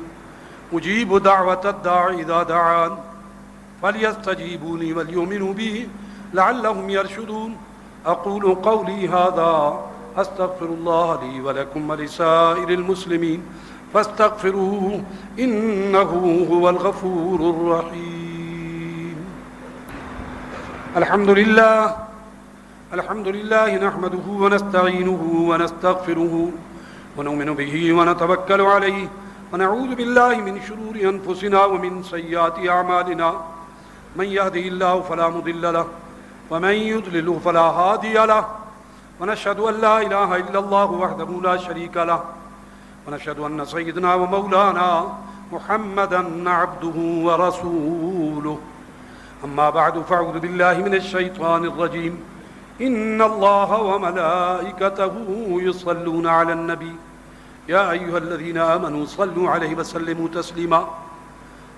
أجيب دعوة الداعي إذا دعان، فليستجيبوني وليؤمنوا بي لعلهم يرشدون. أقول قولي هذا أستغفر الله لي ولكم ولسائر المسلمين فاستغفروه إنه هو الغفور الرحيم. الحمد لله نحمده ونستعينه ونستغفره ونؤمن به ونتوكل عليه، ونعوذ بالله من شرور أنفسنا ومن سيئات أعمالنا. من يهده الله فلا مضل له، ومن يضلله فلا هادي له، ونشهد أن لا إله إلا الله وحده لا شريك له، ونشهد أن سيدنا ومولانا محمدا عبده ورسوله. أما بعد، فأعوذ بالله من الشيطان الرجيم. إن الله وملائكته يصلون على النبي يا أيها الذين آمنوا صلوا عليه وسلموا تسليما.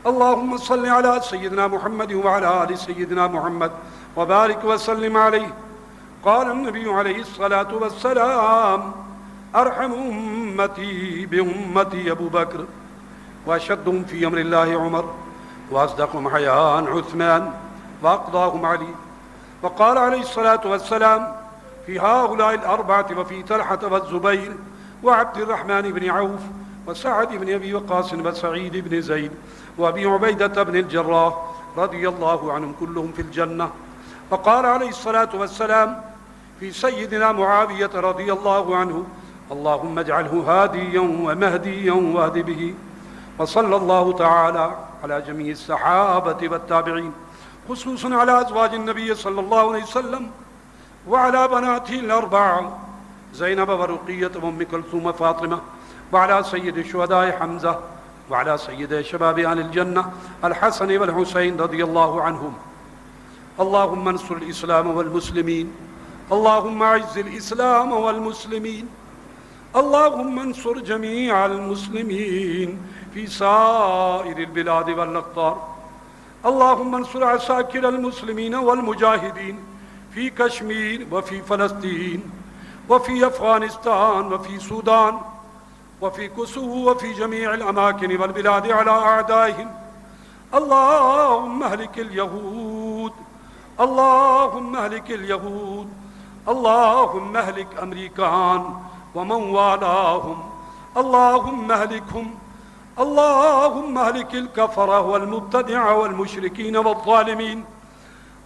اللهم صل على سيدنا محمد وعلى آل سيدنا محمد وبارك وسلم عليه. قال النبي عليه الصلاة والسلام: أرحم أمتي بأمتي أبو بكر، وأشدهم في أمر الله عمر، وأصدقهم حياء عثمان، وأقضاهم علي. وقال عليه الصلاة والسلام في هؤلاء الأربعة وفي طلحة والزبير وعبد الرحمن بن عوف وسعد بن أبي وقاص وسعيد بن زيد وأبي عبيدة بن الجراح رضي الله عنهم كلهم في الجنة. وقال عليه الصلاة والسلام في سيدنا معاوية رضي الله عنه: اللهم اجعله هاديا ومهديا واهد به. وصلى الله تعالى على جميع الصحابة والتابعين، خصوصا على أزواج النبي صلى الله عليه وسلم وعلى بناته الأربعة زينب ورقية وأم كلثوم وفاطمة، وعلى سيد الشهداء حمزة، وعلى سيد شباب أهل الجنة الحسن والحسين رضي الله عنهم. اللهم انصر الإسلام والمسلمين، اللهم أعز الإسلام والمسلمين، اللهم انصر جميع المسلمين في سائر البلاد والأقطار. اللهم انصر عساكر المسلمين والمجاهدين في كشمير وفي فلسطين وفي أفغانستان وفي السودان وفي كسوف وفي جميع الأماكن والبلاد على أعدائهم. اللهم اهلك اليهود، اللهم اهلك اليهود، اللهم اهلك أمريكان ومن والاهم، اللهم اهلكهم، اللهم اهلك الكفرة والمبتدعة والمشركين والظالمين.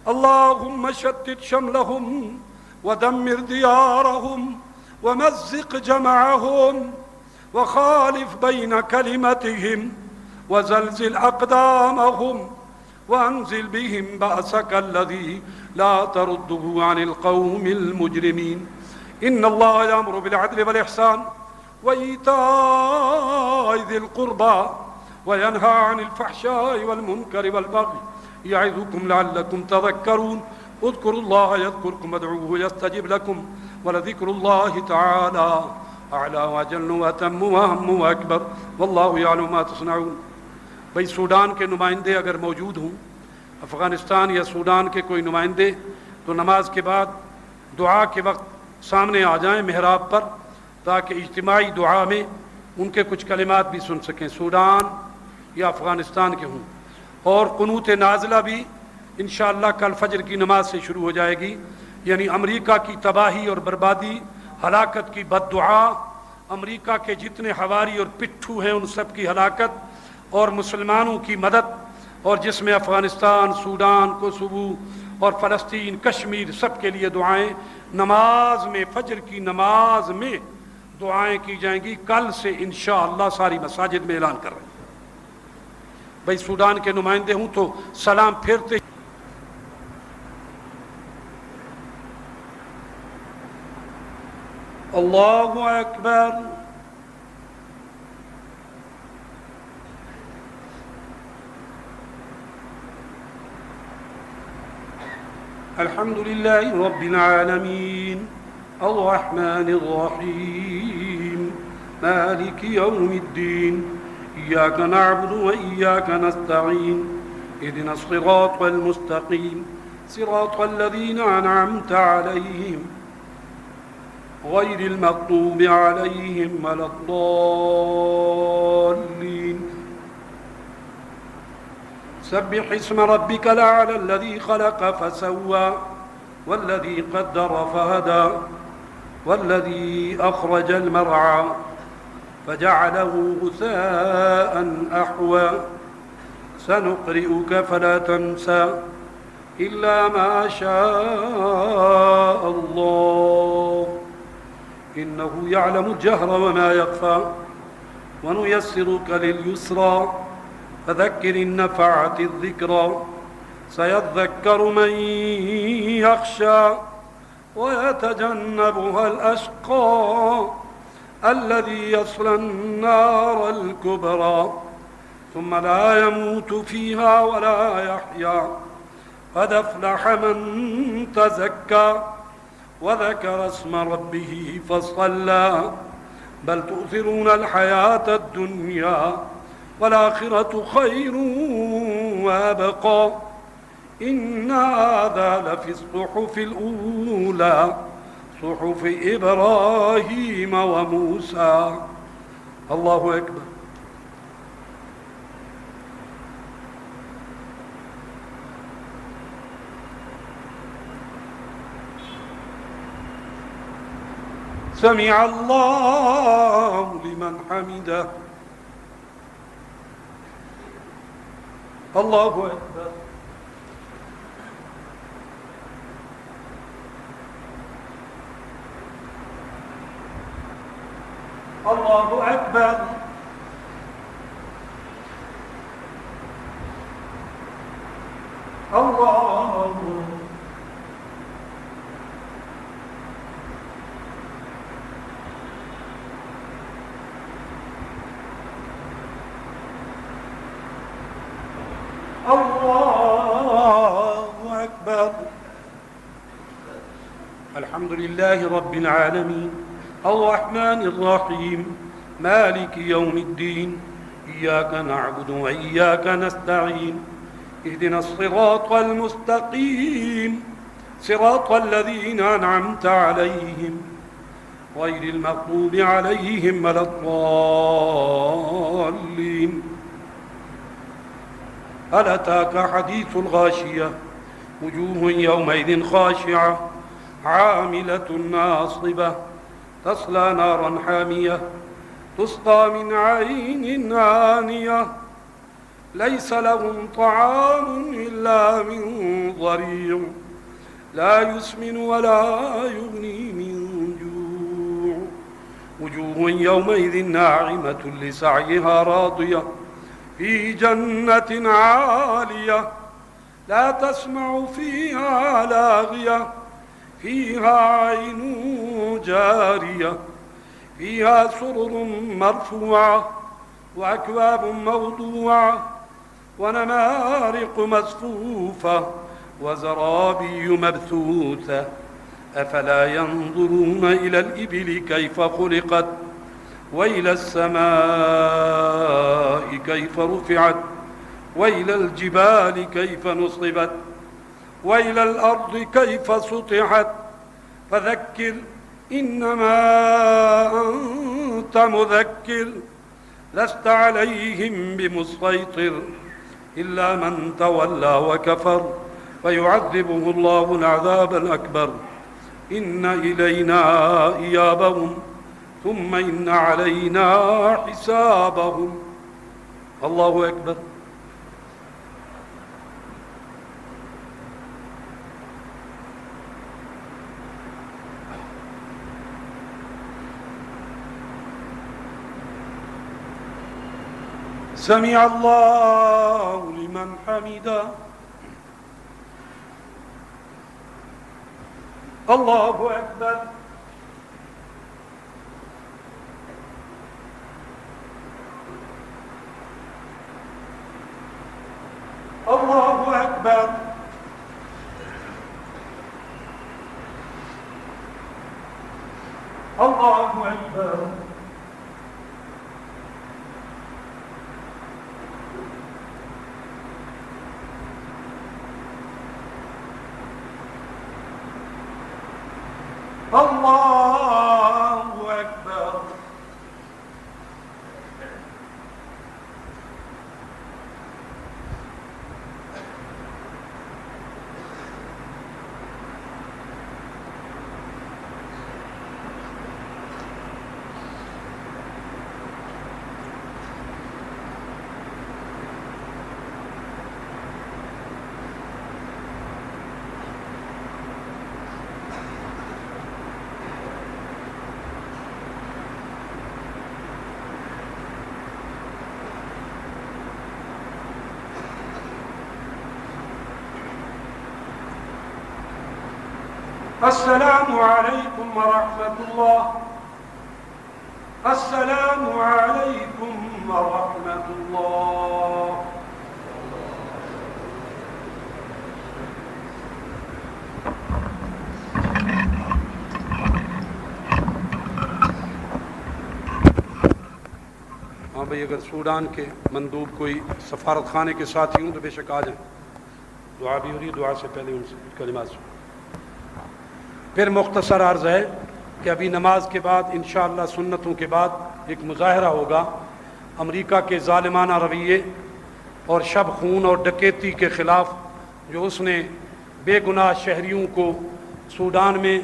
اللهم شتت شملهم ودمر ديارهم ومزق جمعهم وخالف بين كلمتهم وزلزل أقدامهم وأنزل بهم بأسك الذي لا ترده عن القوم المجرمين. إن الله يأمر بالعدل والإحسان وإيتاء ذي القربى وينهى عن الفحشاء والمنكر والبغي يعظكم لعلكم تذكرون. اذكروا الله يذكركم وادعوه يستجب لكم ولذكر الله تعالى أعلى وأجل وأتم وأهم وأكبر والله يعلم ما تصنعون. بھئی سوڈان کے نمائندے اگر موجود ہوں، افغانستان یا سوڈان کے کوئی نمائندے، تو نماز کے بعد دعا کے وقت سامنے آ جائیں محراب پر، تاکہ اجتماعی دعا میں ان کے کچھ کلمات بھی سن سکیں، سوڈان یا افغانستان کے ہوں. اور قنوت نازلہ بھی انشاءاللہ کل فجر کی نماز سے شروع ہو جائے گی، یعنی امریکہ کی تباہی اور بربادی، ہلاکت کی بد دعا امریکہ کے جتنے حواری اور پٹھو ہیں ان سب کی ہلاکت اور مسلمانوں کی مدد، اور جس میں افغانستان، سوڈان، کوسوو اور فلسطین، کشمیر، سب کے لیے دعائیں نماز میں، فجر کی نماز میں دعائیں کی جائیں گی۔ کل سے انشاءاللہ ساری مساجد میں اعلان کر رہے ہیں۔ بھائی سوڈان کے نمائندے ہوں تو سلام پھیرتے۔ اللہ اکبر۔ الحمد للہ رب العالمین الرحمن الرحیم مالک یوم الدین إياك نعبد وإياك نستعين اهدنا الصراط المستقيم صراط الذين أنعمت عليهم غير المغضوب عليهم ولا الضالين سبح اسم ربك الأعلى الذي خلق فسوى والذي قدر فهدى والذي أخرج المرعى فجعله غثاء أحوى سنقرئك فلا تنسى إلا ما شاء الله إنه يعلم الجهر وما يخفى ونيسرك لليسرى فذكر إن نفعت الذكرى سيذكر من يخشى ويتجنبها الأشقى الذي يصلى النار الكبرى ثم لا يموت فيها ولا يحيا قد أفلح من تزكى وذكر اسم ربه فصلى بل تؤثرون الحياة الدنيا والآخرة خير وأبقى إن هذا لفي الصحف الأولى صحف إبراهيم وموسى الله أكبر سمع الله لمن حمده الله أكبر الله أكبر الله الله أكبر الحمد لله رب العالمين الرحمن الرحيم مالك يوم الدين إياك نعبد وإياك نستعين اهدنا الصراط المستقيم صراط الذين أنعمت عليهم غير المغضوب عليهم ولا الضالين هل أتاك حديث الغاشية وجوه يومئذ خاشعة عاملة ناصبة تصلى نارا حامية تسقى من عين آنية ليس لهم طعام إلا من ضريع لا يسمن ولا يغني من جوع وجوه يومئذ ناعمة لسعيها راضية في جنة عالية لا تسمع فيها لاغية فيها عين جارية فيها سرر مرفوعة وأكواب موضوعة ونمارق مصفوفة وزرابي مبثوثة أفلا ينظرون إلى الإبل كيف خلقت وإلى السماء كيف رفعت وإلى الجبال كيف نصبت وإلى الأرض كيف سطحت فذكر إنما أنت مذكر لست عليهم بمسيطر إلا من تولى وكفر فيعذبه الله العذاب الأكبر إن إلينا إيابهم ثم إن علينا حسابهم. اللہ اکبر. سمع اللہ لمن حمدا. اللہ اکبر. اللہ اکبر. اللہ اکبر. اللہ اکبر. السلام علیکم ورحمۃ اللہ. السلام علیکم ورحمۃ اللہ. ہاں بھائی، اگر سوڈان کے مندوب کوئی سفارت خانے کے ساتھی ہوں تو بے شک آ جائیں. دعا بھی ہو رہی ہے، دعا سے پہلے ان سے کلمات سنیں. پھر مختصر عرض ہے کہ ابھی نماز کے بعد انشاءاللہ سنتوں کے بعد ایک مظاہرہ ہوگا امریکہ کے ظالمانہ رویے اور شب خون اور ڈکیتی کے خلاف، جو اس نے بے گناہ شہریوں کو سوڈان میں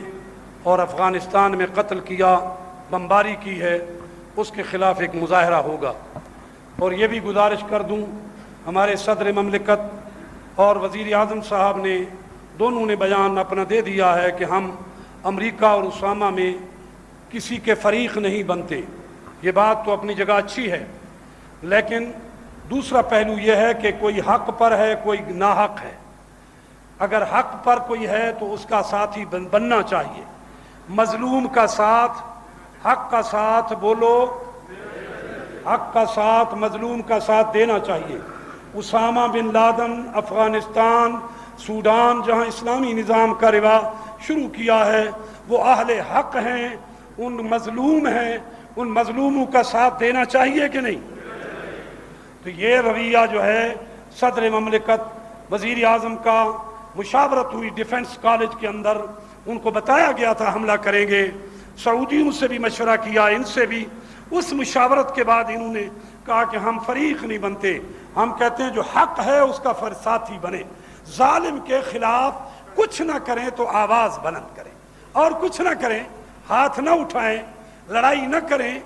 اور افغانستان میں قتل کیا، بمباری کی ہے، اس کے خلاف ایک مظاہرہ ہوگا. اور یہ بھی گزارش کر دوں، ہمارے صدر مملکت اور وزیر اعظم صاحب نے دونوں نے بیان اپنا دے دیا ہے کہ ہم امریکہ اور اسامہ میں کسی کے فریق نہیں بنتے. یہ بات تو اپنی جگہ اچھی ہے، لیکن دوسرا پہلو یہ ہے کہ کوئی حق پر ہے، کوئی ناحق ہے. اگر حق پر کوئی ہے تو اس کا ساتھی بننا چاہیے. مظلوم کا ساتھ، حق کا ساتھ، بولو حق کا ساتھ، مظلوم کا ساتھ دینا چاہیے. Osama bin Laden Afghanistan, Sudan جہاں اسلامی نظام کا روا شروع کیا ہے، وہ اہل حق ہیں، ان مظلوم ہیں، ان مظلوموں کا ساتھ دینا چاہیے کہ نہیں؟ تو یہ رویہ جو ہے صدر مملکت، وزیر اعظم کا مشاورت ہوئی ڈیفنس کالج کے اندر، ان کو بتایا گیا تھا حملہ کریں گے. سعودیوں سے بھی مشورہ کیا، ان سے بھی. اس مشاورت کے بعد انہوں نے کہا کہ ہم فریق نہیں بنتے، ہم کہتے ہیں جو حق ہے اس کا ساتھی بنے. ظالم کے خلاف کچھ نہ کریں تو آواز بلند کریں، اور کچھ نہ کریں، ہاتھ نہ اٹھائیں، لڑائی نہ کریں،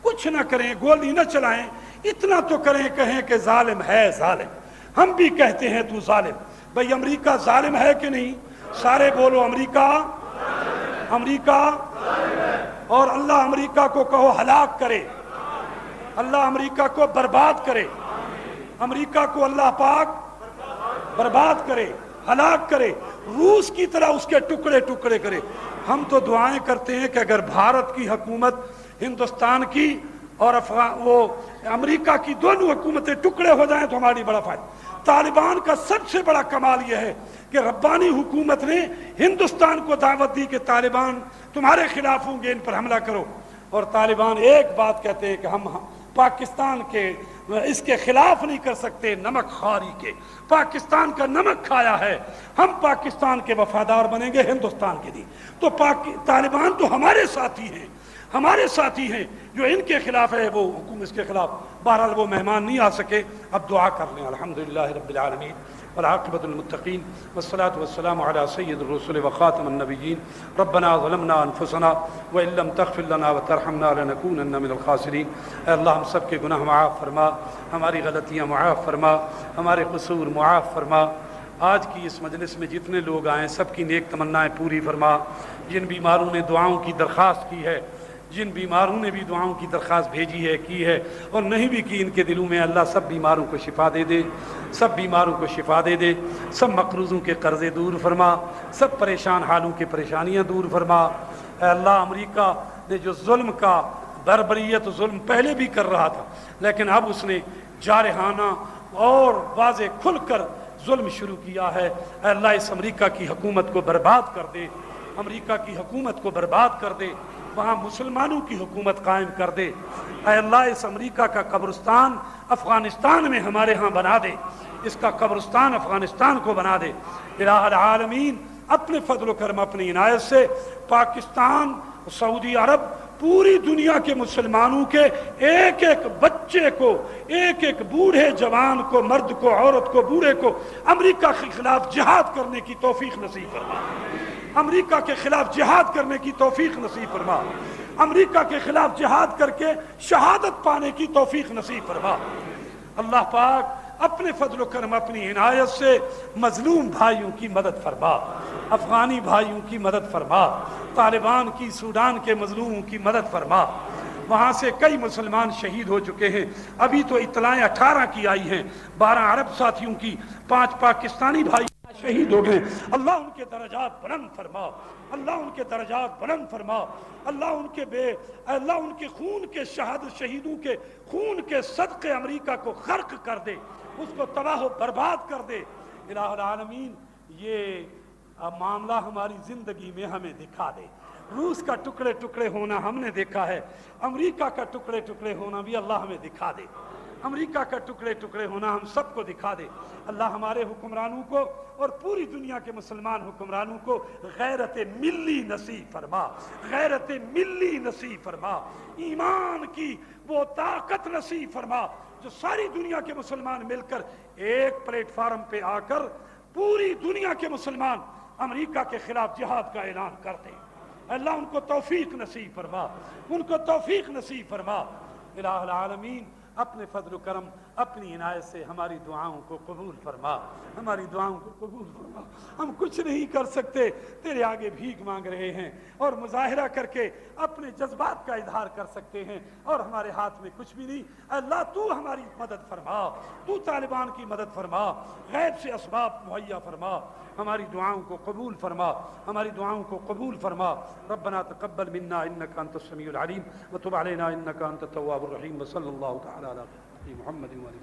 کچھ نہ کریں، گولی نہ چلائیں. اتنا تو کریں، کہیں کہ ظالم ہے ظالم. ہم بھی کہتے ہیں تو ظالم. بھئی امریکہ ظالم ہے کہ نہیں؟ سارے بولو امریکہ، امریکہ. اور اللہ امریکہ کو کہو ہلاک کرے، اللہ امریکہ کو برباد کرے، امریکہ کو اللہ پاک برباد کرے، ہلاک کرے، روس کی طرح اس کے ٹکڑے ٹکڑے کرے. ہم تو دعائیں کرتے ہیں کہ اگر بھارت کی حکومت، ہندوستان کی اور وہ امریکہ کی دونوں حکومتیں ٹکڑے ہو جائیں تو ہماری بڑا فائدہ. طالبان کا سب سے بڑا کمال یہ ہے کہ ربانی حکومت نے ہندوستان کو دعوت دی کہ طالبان تمہارے خلاف ہوں گے، ان پر حملہ کرو. اور طالبان ایک بات کہتے ہیں کہ ہم پاکستان کے اس کے خلاف نہیں کر سکتے، نمک خواری کے. پاکستان کا نمک کھایا ہے، ہم پاکستان کے وفادار بنیں گے ہندوستان کے لیے. تو طالبان تو ہمارے ساتھی ہیں، ہمارے ساتھی ہیں. جو ان کے خلاف ہے وہ حکومت کے خلاف. بہرحال وہ مہمان نہیں آ سکے، اب دعا کر لیں. الحمدللہ رب العالمین والعاقبۃ للمتقین والصلاۃ والسلام علی سید الرسل وخاتم النبیین ربنا ظلمنا انفسنا وان لم تغفر لنا وترحمنا لنکونن من الخاسرین۔ اے اللہ ہم سب کے گناہ معاف فرما، ہماری غلطیاں معاف فرما، ہمارے قصور معاف فرما۔ آج کی اس مجلس میں جتنے لوگ آئے سب کی نیک تمنائیں پوری فرما۔ جن بیماروں نے دعاؤں کی درخواست کی ہے، جن بیماروں نے بھی دعاؤں کی درخواست بھیجی ہے، کی ہے، اور نہیں بھی کی، ان کے دلوں میں اللہ سب بیماروں کو شفا دے دے، سب بیماروں کو شفا دے دے، سب مقروضوں کے قرضے دور فرما، سب پریشان حالوں کی پریشانیاں دور فرما۔ اے اللہ امریکہ نے جو ظلم کا بربریت ظلم پہلے بھی کر رہا تھا، لیکن اب اس نے جارحانہ اور واضح کھل کر ظلم شروع کیا ہے۔ اے اللہ اس امریکہ کی حکومت کو برباد کر دے، امریکہ کی حکومت کو برباد کر دے، وہاں مسلمانوں کی حکومت قائم کر دے۔ اے اللہ اس امریکہ کا قبرستان افغانستان میں ہمارے ہاں بنا دے، اس کا قبرستان افغانستان کو بنا دے۔ الہ العالمین اپنے فضل و کرم اپنی عنایت سے پاکستان، سعودی عرب، پوری دنیا کے مسلمانوں کے ایک ایک بچے کو، ایک ایک بوڑھے جوان کو، مرد کو، عورت کو، بوڑھے کو امریکہ کے خلاف جہاد کرنے کی توفیق نصیب فرما، امریکہ کے خلاف جہاد کرنے کی توفیق نصیب فرما، امریکہ کے خلاف جہاد کر کے شہادت پانے کی توفیق نصیب فرما۔ اللہ پاک اپنے فضل و کرم اپنی عنایت سے مظلوم بھائیوں کی مدد فرما، افغانی بھائیوں کی مدد فرما، طالبان کی، سوڈان کے مظلوموں کی مدد فرما۔ وہاں سے کئی مسلمان شہید ہو چکے ہیں، ابھی تو اطلاعیں 18 کی آئی ہیں، 12 عرب ساتھیوں کی، 5 پاکستانی بھائی شہید ہو گئے۔ اللہ ان کے درجات بلند فرما، اللہ ان کے درجات بلند فرما، اللہ ان کے خون کے شہیدوں کے خون کے صدقے امریکہ کو غرق کر دے، اس کو تباہ و برباد کر دے۔ الہ العالمین یہ معاملہ ہماری زندگی میں ہمیں دکھا دے۔ روس کا ٹکڑے ٹکڑے ہونا ہم نے دیکھا ہے، امریکہ کا ٹکڑے ٹکڑے ہونا بھی اللہ ہمیں دکھا دے، امریکہ کا ٹکڑے ٹکڑے ہونا ہم سب کو دکھا دے۔ اللہ ہمارے حکمرانوں کو اور پوری دنیا کے مسلمان حکمرانوں کو غیرت ملی نصیب فرما، غیرت ملی نصیب فرما، ایمان کی وہ طاقت نصیب فرما جو ساری دنیا کے مسلمان مل کر ایک پلیٹ فارم پہ آ کر پوری دنیا کے مسلمان امریکہ کے خلاف جہاد کا اعلان کر دیں۔ اللہ ان کو توفیق نصیب فرما، ان کو توفیق نصیب فرما۔ الہ العالمین اپنے فضل و کرم اپنی عنایت سے ہماری دعاؤں کو قبول فرما، ہماری دعاؤں کو قبول فرما۔ ہم کچھ نہیں کر سکتے، تیرے آگے بھیک مانگ رہے ہیں اور مظاہرہ کر کے اپنے جذبات کا اظہار کر سکتے ہیں، اور ہمارے ہاتھ میں کچھ بھی نہیں۔ اللہ تو ہماری مدد فرما، تو طالبان کی مدد فرما، غیب سے اسباب مہیا فرما، ہماری دعاؤں کو قبول فرما، ہماری دعاؤں کو قبول فرما۔ ربنا تقبل منا انك انت السميع العليم وتب علينا انك انت التواب الرحيم، وصلى الله تعالى على محمد وعلى